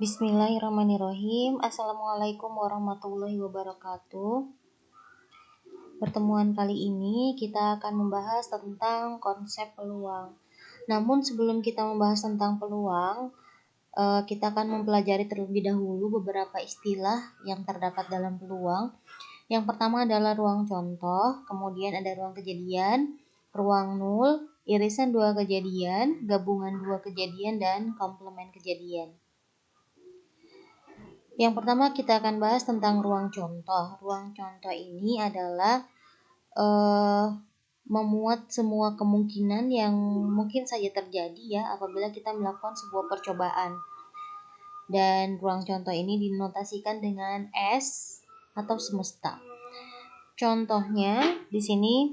Bismillahirrahmanirrahim. Assalamualaikum warahmatullahi wabarakatuh. Pertemuan kali ini kita akan membahas tentang konsep peluang. Namun sebelum kita membahas tentang peluang, kita akan mempelajari terlebih dahulu beberapa istilah yang terdapat dalam peluang. Yang pertama adalah ruang contoh, kemudian ada ruang kejadian, ruang nul, irisan dua kejadian, gabungan dua kejadian, dan komplement kejadian. Yang pertama kita akan bahas tentang ruang contoh. Ruang contoh ini adalah memuat semua kemungkinan yang mungkin saja terjadi ya apabila kita melakukan sebuah percobaan. Dan ruang contoh ini dinotasikan dengan S atau semesta. Contohnya di sini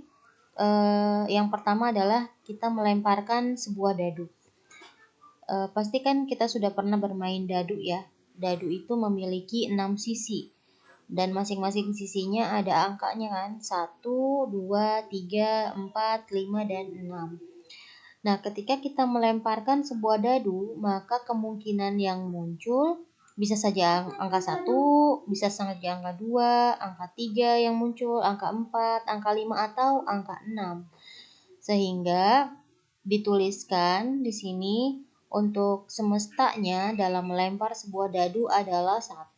yang pertama adalah kita melemparkan sebuah dadu. Pastikan kita sudah pernah bermain dadu ya. Dadu itu memiliki 6 sisi dan masing-masing sisinya ada angkanya kan, 1, 2, 3, 4, 5, dan 6. Nah, ketika kita melemparkan sebuah dadu, maka kemungkinan yang muncul bisa saja angka 1, bisa saja angka 2, angka 3 yang muncul, angka 4, angka 5, atau angka 6. Sehingga dituliskan di sini untuk semestanya dalam melempar sebuah dadu adalah 1,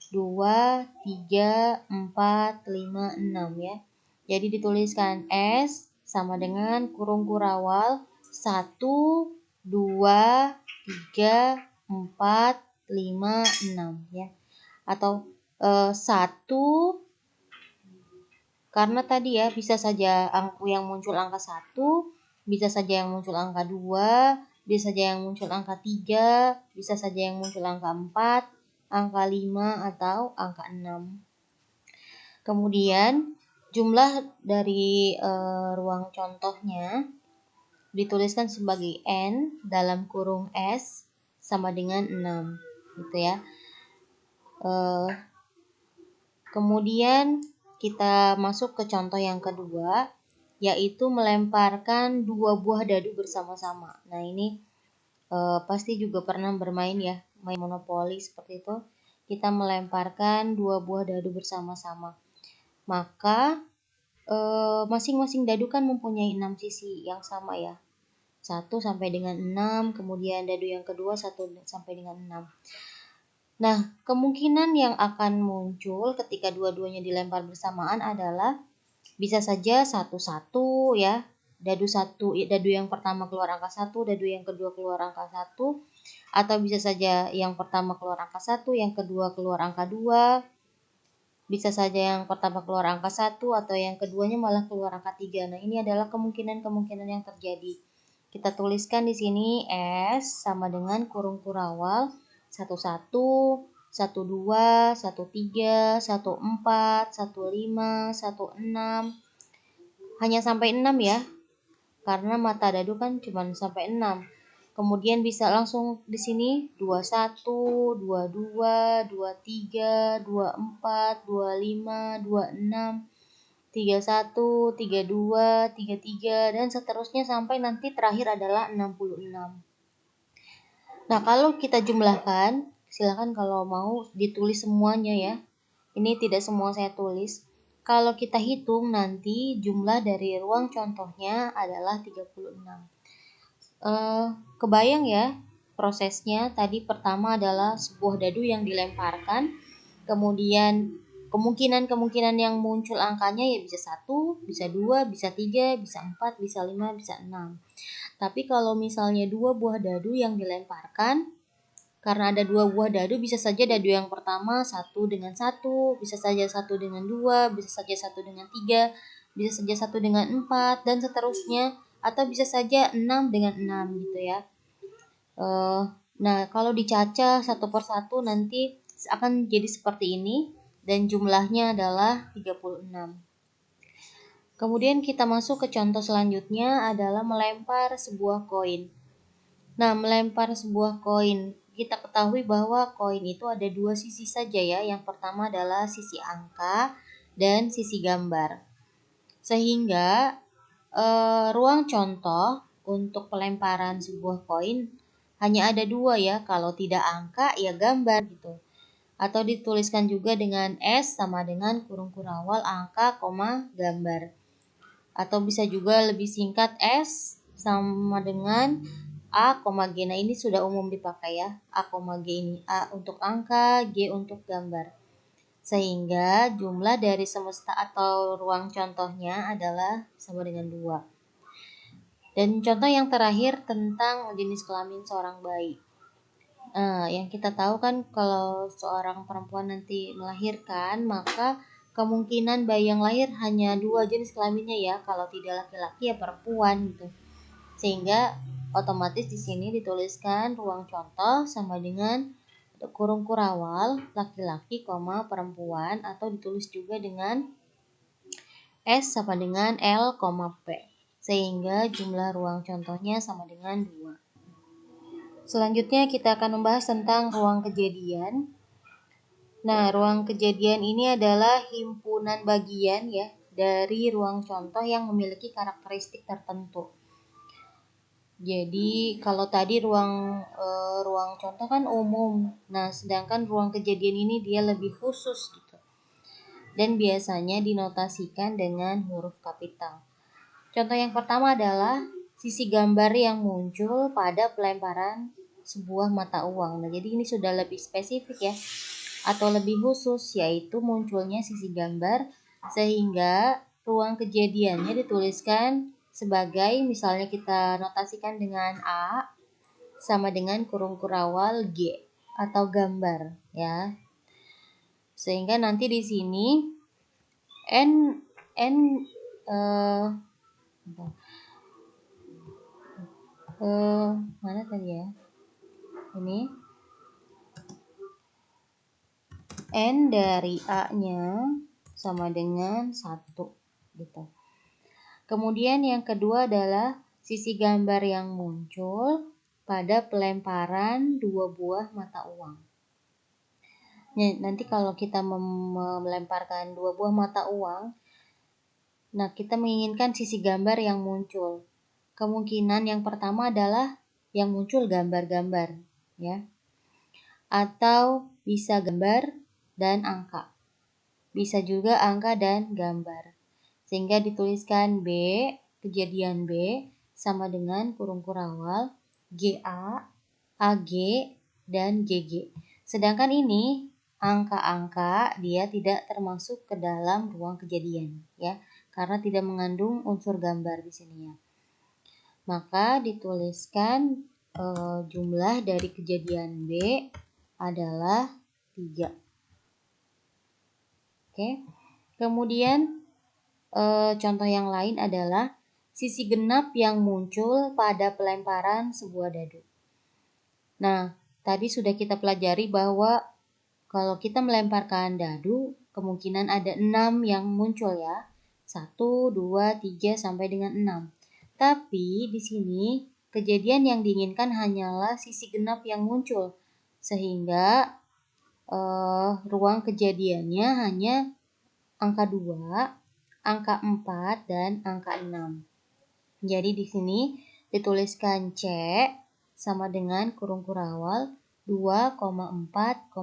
2, 3, 4, 5, 6 ya. Jadi dituliskan S sama dengan kurung kurawal 1, 2, 3, 4, 5, 6 ya. Atau 1 karena tadi ya bisa saja yang muncul angka 1, bisa saja yang muncul angka 2, bisa saja yang muncul angka 3, bisa saja yang muncul angka 4, angka 5, atau angka 6. Kemudian jumlah dari ruang contohnya dituliskan sebagai N dalam kurung S sama dengan 6 gitu ya. Kemudian kita masuk ke contoh yang kedua, yaitu melemparkan 2 buah dadu bersama-sama. Nah ini pasti juga pernah bermain ya, main monopoli seperti itu. Kita melemparkan 2 buah dadu bersama-sama. Maka masing-masing dadu kan mempunyai 6 sisi yang sama ya. 1 sampai dengan 6, kemudian dadu yang kedua 1 sampai dengan 6. Nah, kemungkinan yang akan muncul ketika dua-duanya dilempar bersamaan adalah bisa saja 1-1 ya. Dadu yang pertama keluar angka 1, dadu yang kedua keluar angka 1, atau bisa saja yang pertama keluar angka 1, yang kedua keluar angka 2. Bisa saja yang pertama keluar angka 1 atau yang keduanya malah keluar angka 3. Nah, ini adalah kemungkinan-kemungkinan yang terjadi. Kita tuliskan di sini S sama dengan kurung kurawal 1, 1, 1, 2, 1, 3, 1, 4, 1, 5, 1, 6. Hanya sampai 6 ya. Karena mata dadu kan cuma sampai 6. Kemudian bisa langsung di sini 21, 22, 23, 24, 25, 26, 31, 32, 33, dan seterusnya sampai nanti terakhir adalah 66. Nah, kalau kita jumlahkan, silakan kalau mau ditulis semuanya ya. Ini tidak semua saya tulis. Kalau kita hitung nanti jumlah dari ruang contohnya adalah 36. Kebayang ya prosesnya. Tadi pertama adalah sebuah dadu yang dilemparkan. Kemudian kemungkinan yang muncul angkanya ya bisa 1, bisa 2, bisa 3, bisa 4, bisa 5, bisa 6. Tapi kalau misalnya 2 buah dadu yang dilemparkan, karena ada 2 buah dadu, bisa saja dadu yang pertama 1 dengan 1, bisa saja 1 dengan 2, bisa saja 1 dengan 3, bisa saja 1 dengan 4, dan seterusnya. Atau bisa saja 6 dengan 6 gitu ya. Nah, kalau dicacah satu persatu nanti akan jadi seperti ini, dan jumlahnya adalah 36. Kemudian kita masuk ke contoh selanjutnya adalah melempar sebuah koin. Nah, melempar sebuah koin, kita ketahui bahwa koin itu ada 2 sisi saja ya. Yang pertama adalah sisi angka dan sisi gambar. Sehingga ruang contoh untuk pelemparan sebuah koin hanya ada dua ya, kalau tidak angka ya gambar gitu. Atau dituliskan juga dengan S sama dengan kurung kurawal angka, koma, gambar. Atau bisa juga lebih singkat S sama dengan A, G. Nah ini sudah umum dipakai ya. A, G ini A untuk angka, G untuk gambar. Sehingga jumlah dari semesta atau ruang contohnya adalah sama dengan 2. Dan contoh yang terakhir tentang jenis kelamin seorang bayi. Yang kita tahu kan kalau seorang perempuan nanti melahirkan, maka kemungkinan bayi yang lahir hanya 2 jenis kelaminnya ya, kalau tidak laki-laki ya perempuan gitu. Sehingga otomatis di sini dituliskan ruang contoh sama dengan kurung kurawal laki-laki, perempuan, atau ditulis juga dengan S sama dengan L, P. Sehingga jumlah ruang contohnya sama dengan 2. Selanjutnya kita akan membahas tentang ruang kejadian. Nah, ruang kejadian ini adalah himpunan bagian ya dari ruang contoh yang memiliki karakteristik tertentu. Jadi kalau tadi ruang contoh kan umum. Nah, sedangkan ruang kejadian ini dia lebih khusus gitu. Dan biasanya dinotasikan dengan huruf kapital. Contoh yang pertama adalah sisi gambar yang muncul pada pelemparan sebuah mata uang. Nah, jadi ini sudah lebih spesifik ya, atau lebih khusus, yaitu munculnya sisi gambar sehingga ruang kejadiannya dituliskan sebagai, misalnya kita notasikan dengan A sama dengan kurung kurawal G atau gambar ya. Sehingga nanti di sini mana tadi ya? Ini N dari A-nya sama dengan 1 gitu. Kemudian yang kedua adalah sisi gambar yang muncul pada pelemparan 2 buah mata uang. Nah, nanti kalau kita melemparkan 2 buah mata uang, nah kita menginginkan sisi gambar yang muncul. Kemungkinan yang pertama adalah yang muncul gambar-gambar ya. Atau bisa gambar dan angka. Bisa juga angka dan gambar. Sehingga dituliskan B, kejadian B sama dengan kurung kurawal GA, AG, dan GG. Sedangkan ini angka-angka dia tidak termasuk ke dalam ruang kejadian ya, karena tidak mengandung unsur gambar di sini ya. Maka dituliskan jumlah dari kejadian B adalah 3. Oke. Kemudian contoh yang lain adalah sisi genap yang muncul pada pelemparan sebuah dadu. Nah, tadi sudah kita pelajari bahwa kalau kita melemparkan dadu, kemungkinan ada 6 yang muncul ya. 1, 2, 3, sampai dengan 6. Tapi di sini kejadian yang diinginkan hanyalah sisi genap yang muncul. Sehingga ruang kejadiannya hanya angka 2, angka 4, dan angka 6. Jadi di sini dituliskan C sama dengan kurung kurawal 2,4,6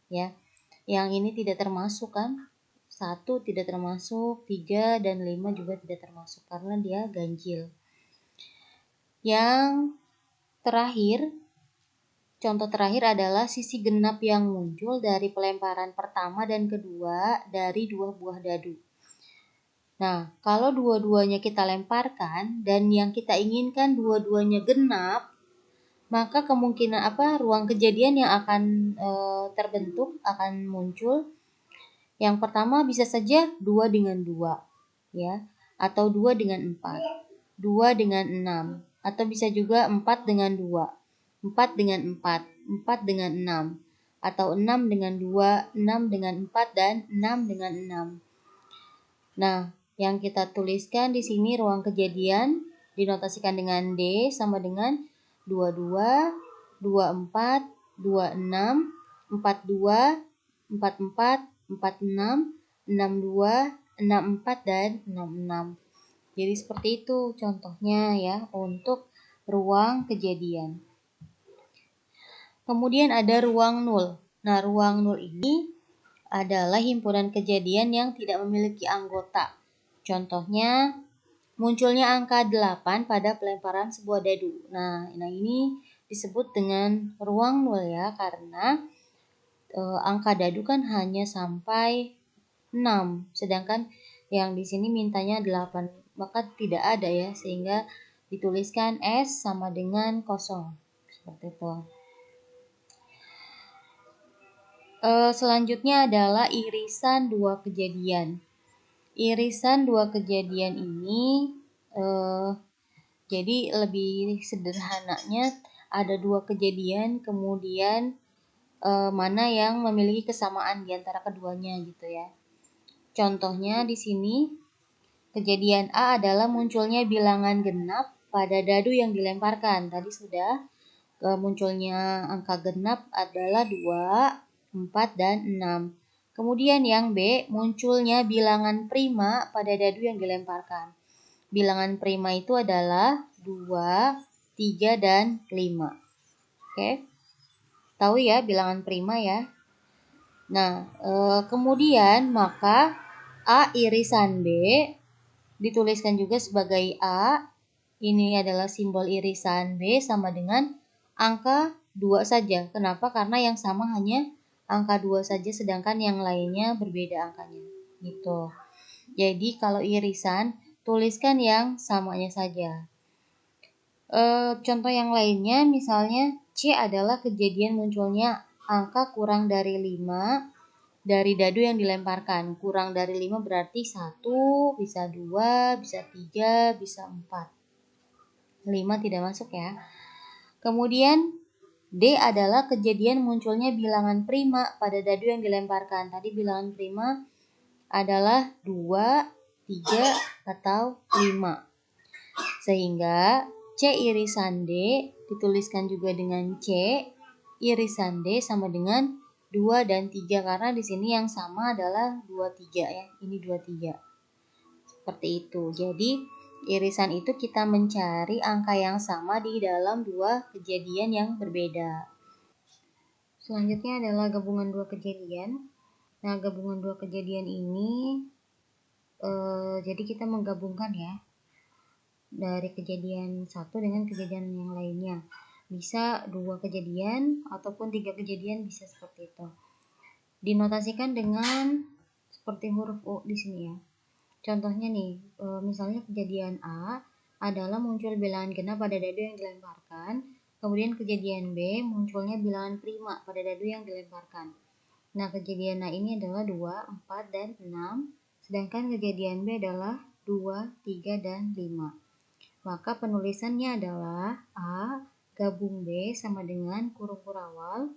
ya. Yang ini tidak termasuk kan? 1 tidak termasuk, 3 dan 5 juga tidak termasuk karena dia ganjil. Yang terakhir, contoh terakhir adalah sisi genap yang muncul dari pelemparan pertama dan kedua dari 2 buah dadu. Nah, kalau dua-duanya kita lemparkan dan yang kita inginkan dua-duanya genap, maka kemungkinan ruang kejadian yang akan terbentuk, akan muncul. Yang pertama bisa saja 2 dengan 2 ya, atau 2 dengan 4, 2 dengan 6, atau bisa juga 4 dengan 2, 4 dengan 4, 4 dengan 6, atau 6 dengan 2, 6 dengan 4, dan 6 dengan 6. Nah, yang kita tuliskan di sini ruang kejadian dinotasikan dengan D sama dengan 22, 24, 26, 42, 44, 46, 62, 64, dan 66. Jadi seperti itu contohnya ya untuk ruang kejadian. Kemudian ada ruang nul. Nah, ruang nul ini adalah himpunan kejadian yang tidak memiliki anggota. Contohnya, munculnya angka 8 pada pelemparan sebuah dadu. Nah ini disebut dengan ruang nul ya, karena angka dadu kan hanya sampai 6, sedangkan yang di sini mintanya 8, maka tidak ada ya, sehingga dituliskan S sama dengan kosong. Seperti itu. Selanjutnya adalah irisan dua kejadian. Irisan dua kejadian ini jadi lebih sederhananya ada dua kejadian, kemudian mana yang memiliki kesamaan di antara keduanya gitu ya. Contohnya di sini kejadian A adalah munculnya bilangan genap pada dadu yang dilemparkan. Tadi sudah munculnya angka genap adalah 2, 4, dan 6. Kemudian yang B, munculnya bilangan prima pada dadu yang dilemparkan. Bilangan prima itu adalah 2, 3, dan 5. Oke, tahu ya bilangan prima ya. Nah, kemudian maka A irisan B dituliskan juga sebagai A. Ini adalah simbol irisan B sama dengan angka 2 saja. Kenapa? Karena yang sama hanya angka 2 saja, sedangkan yang lainnya berbeda angkanya. Gitu. Jadi kalau irisan, tuliskan yang samanya saja. Contoh yang lainnya, misalnya C adalah kejadian munculnya angka kurang dari 5 dari dadu yang dilemparkan. Kurang dari 5 berarti 1, bisa 2, bisa 3, bisa 4. 5 tidak masuk ya. Kemudian D adalah kejadian munculnya bilangan prima pada dadu yang dilemparkan. Tadi bilangan prima adalah 2, 3, atau 5. Sehingga C irisan D dituliskan juga dengan C irisan D sama dengan 2 dan 3, karena di sini yang sama adalah 2, 3 ya. Ini 2, 3. Seperti itu. Jadi irisan itu kita mencari angka yang sama di dalam dua kejadian yang berbeda. Selanjutnya adalah gabungan dua kejadian. Nah, gabungan dua kejadian ini jadi kita menggabungkan ya dari kejadian satu dengan kejadian yang lainnya. Bisa 2 kejadian ataupun 3 kejadian, bisa seperti itu. Dinotasikan dengan seperti huruf U di sini ya. Contohnya nih, misalnya kejadian A adalah muncul bilangan genap pada dadu yang dilemparkan, kemudian kejadian B munculnya bilangan prima pada dadu yang dilemparkan. Nah, kejadian A ini adalah 2, 4, dan 6, sedangkan kejadian B adalah 2, 3, dan 5. Maka penulisannya adalah A gabung B sama dengan kurung kurawal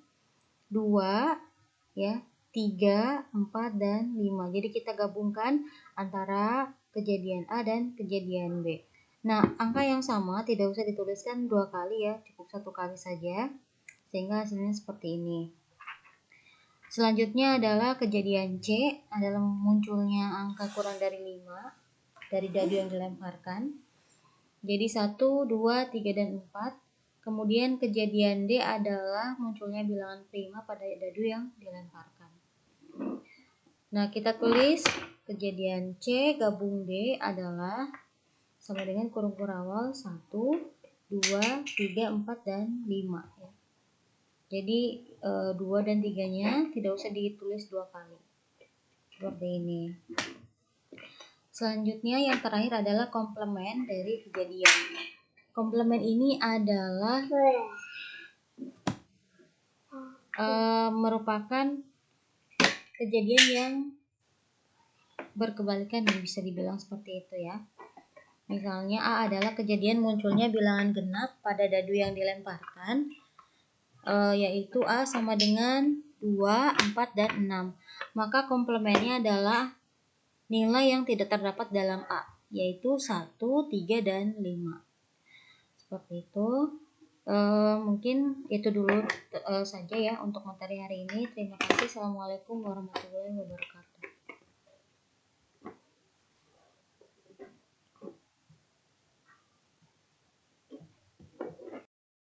2 ya, 3, 4, dan 5. Jadi kita gabungkan antara kejadian A dan kejadian B. Nah, angka yang sama tidak usah dituliskan 2 kali ya, cukup 1 kali saja, sehingga hasilnya seperti ini. Selanjutnya adalah kejadian C, adalah munculnya angka kurang dari 5 dari dadu yang dilemparkan. Jadi 1, 2, 3, dan 4. Kemudian kejadian D adalah munculnya bilangan prima pada dadu yang dilemparkan. Nah, kita tulis kejadian C gabung D adalah sama dengan kurung kurawal 1, 2, 3, 4, dan 5 ya. Jadi 2 dan 3-nya tidak usah ditulis 2 kali. Seperti ini. Selanjutnya yang terakhir adalah komplement dari kejadian. Komplement ini adalah merupakan kejadian yang berkebalikan, yang bisa dibilang seperti itu ya. Misalnya A adalah kejadian munculnya bilangan genap pada dadu yang dilemparkan, yaitu A sama dengan 2, 4, dan 6. Maka komplemennya adalah nilai yang tidak terdapat dalam A, yaitu 1, 3, dan 5. Seperti itu. Mungkin itu dulu saja ya untuk materi hari ini. Terima kasih. Assalamualaikum warahmatullahi wabarakatuh.